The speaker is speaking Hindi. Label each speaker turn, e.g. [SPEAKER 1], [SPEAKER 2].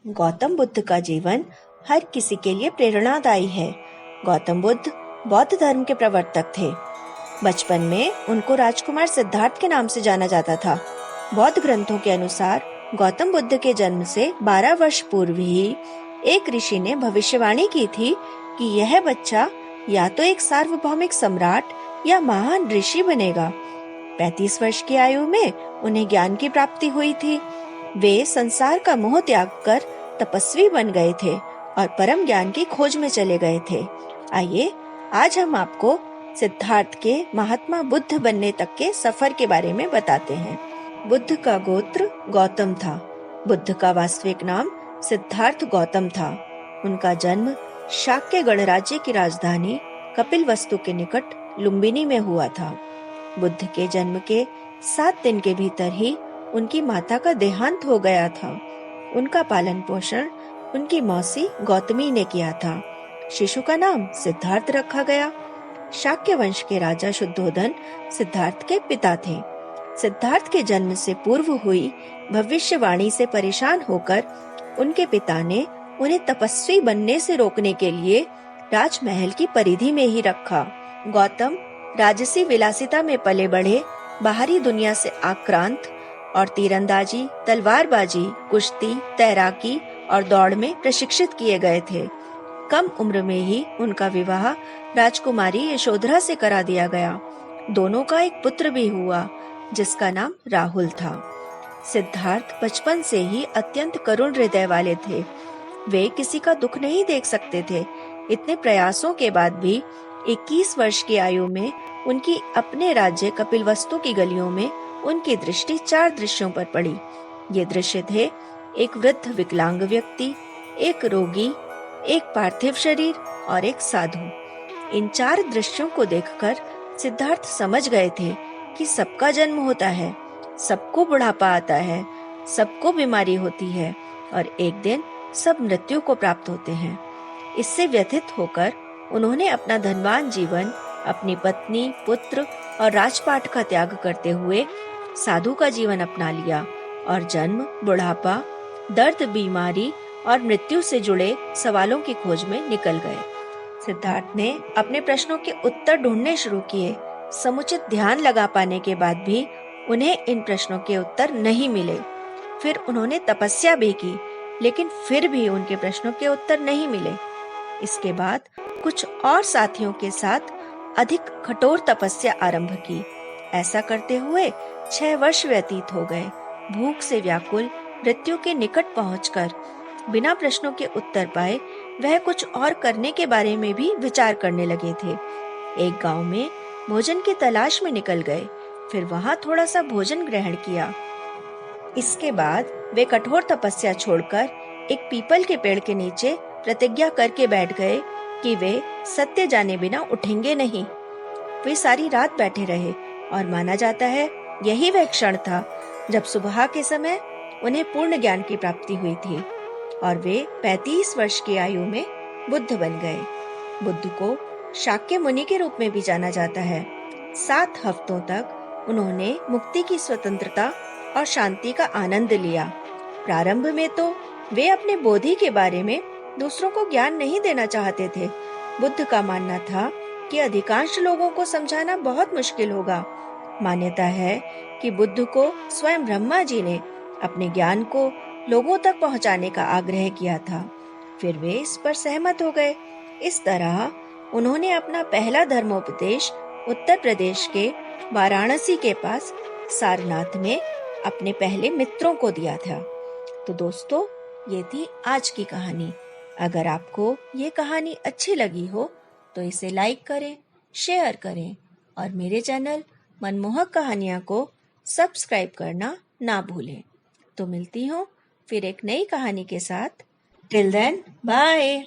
[SPEAKER 1] गौतम बुद्ध का जीवन हर किसी के लिए प्रेरणादायी है। गौतम बुद्ध बौद्ध धर्म के प्रवर्तक थे। बचपन में उनको राजकुमार सिद्धार्थ के नाम से जाना जाता था। बौद्ध ग्रंथों के अनुसार गौतम बुद्ध के जन्म से 12 वर्ष पूर्व ही एक ऋषि ने भविष्यवाणी की थी कि यह बच्चा या तो एक सार्वभौमिक सम्राट या महान ऋषि बनेगा। 35 वर्ष की आयु में उन्हें ज्ञान की प्राप्ति हुई थी। वे संसार का मोह त्याग कर तपस्वी बन गए थे और परम ज्ञान की खोज में चले गए थे। आइए आज हम आपको सिद्धार्थ के महात्मा बुद्ध बनने तक के सफर के बारे में बताते हैं। बुद्ध का गोत्र गौतम था। बुद्ध का वास्तविक नाम सिद्धार्थ गौतम था। उनका जन्म शाक्य गणराज्य की राजधानी कपिलवस्तु के निकट लुम्बिनी में हुआ था। बुद्ध के जन्म के 7 दिन के भीतर ही उनकी माता का देहांत हो गया था। उनका पालन पोषण उनकी मौसी गौतमी ने किया था। शिशु का नाम सिद्धार्थ रखा गया। शाक्य वंश के राजा शुद्धोधन सिद्धार्थ के पिता थे। सिद्धार्थ के जन्म से पूर्व हुई भविष्यवाणी से परेशान होकर उनके पिता ने उन्हें तपस्वी बनने से रोकने के लिए राजमहल की परिधि में ही रखा। गौतम राजसी विलासिता में पले बढ़े, बाहरी दुनिया से आक्रांत और तीरंदाजी, तलवारबाजी, कुश्ती, तैराकी और दौड़ में प्रशिक्षित किए गए थे। कम उम्र में ही उनका विवाह राजकुमारी यशोधरा से करा दिया गया। दोनों का एक पुत्र भी हुआ जिसका नाम राहुल था। सिद्धार्थ बचपन से ही अत्यंत करुण हृदय वाले थे। वे किसी का दुख नहीं देख सकते थे। इतने प्रयासों के बाद भी 21 वर्ष की आयु में उनकी अपने राज्य कपिलवस्तु की गलियों में उनकी दृष्टि 4 दृश्यों पर पड़ी। ये दृश्य थे एक वृद्ध विकलांग व्यक्ति, एक रोगी, एक पार्थिव शरीर और एक साधु। इन 4 दृश्यों को देखकर सिद्धार्थ समझ गए थे कि सबका जन्म होता है, सबको बुढ़ापा आता है, सबको बीमारी होती है और एक दिन सब मृत्यु को प्राप्त होते हैं। इससे व्यथित होकर उन्होंने अपना धनवान जीवन, अपनी पत्नी, पुत्र और राजपाट का त्याग करते हुए साधु का जीवन अपना लिया और जन्म, बुढ़ापा, दर्द, बीमारी और मृत्यु से जुड़े सवालों की खोज में निकल गए। सिद्धार्थ ने अपने प्रश्नों के उत्तर ढूंढने शुरू किए। समुचित ध्यान लगा पाने के बाद भी उन्हें इन प्रश्नों के उत्तर नहीं मिले। फिर उन्होंने तपस्या भी की, लेकिन फिर भी उनके प्रश्नों के उत्तर नहीं मिले। इसके बाद कुछ और साथियों के साथ अधिक कठोर तपस्या आरंभ की। ऐसा करते हुए 6 वर्ष व्यतीत हो गए। भूख से व्याकुल, मृत्यु के निकट पहुंचकर बिना प्रश्नों के उत्तर पाए वह कुछ और करने के बारे में भी विचार करने लगे थे। एक गांव में भोजन की तलाश में निकल गए। फिर वहां थोड़ा सा भोजन ग्रहण किया। इसके बाद वे कठोर तपस्या छोड़कर एक पीपल के पेड़ के नीचे प्रतिज्ञा करके बैठ गए कि वे सत्य जाने बिना उठेंगे नहीं। वे सारी रात बैठे रहे और माना जाता है यही वह क्षण था जब सुबह के समय उन्हें पूर्ण ज्ञान की प्राप्ति हुई थी और वे 35 वर्ष की आयु में बुद्ध बन गए। बुद्ध को शाक्य मुनि के रूप में भी जाना जाता है। 7 हफ्तों तक उन्होंने मुक्ति की स्वतंत्रता और शांति का आनंद लिया। प्रारंभ में तो वे अपने बोधि के बारे में दूसरों को ज्ञान नहीं देना चाहते थे। बुद्ध का मानना था कि अधिकांश लोगों को समझाना बहुत मुश्किल होगा। मान्यता है कि बुद्ध को स्वयं ब्रह्मा जी ने अपने ज्ञान को लोगों तक पहुंचाने का आग्रह किया था। फिर वे इस पर सहमत हो गए। इस तरह उन्होंने अपना पहला धर्मोपदेश उत्तर प्रदेश के वाराणसी के पास सारनाथ में अपने पहले मित्रों को दिया था। तो दोस्तों, ये थी आज की कहानी। अगर आपको ये कहानी अच्छी लगी हो तो इसे लाइक करें, शेयर करें और मेरे चैनल मनमोहक कहानियाँ को सब्सक्राइब करना ना भूलें। तो मिलती हूँ फिर एक नई कहानी के साथ। Till then, bye.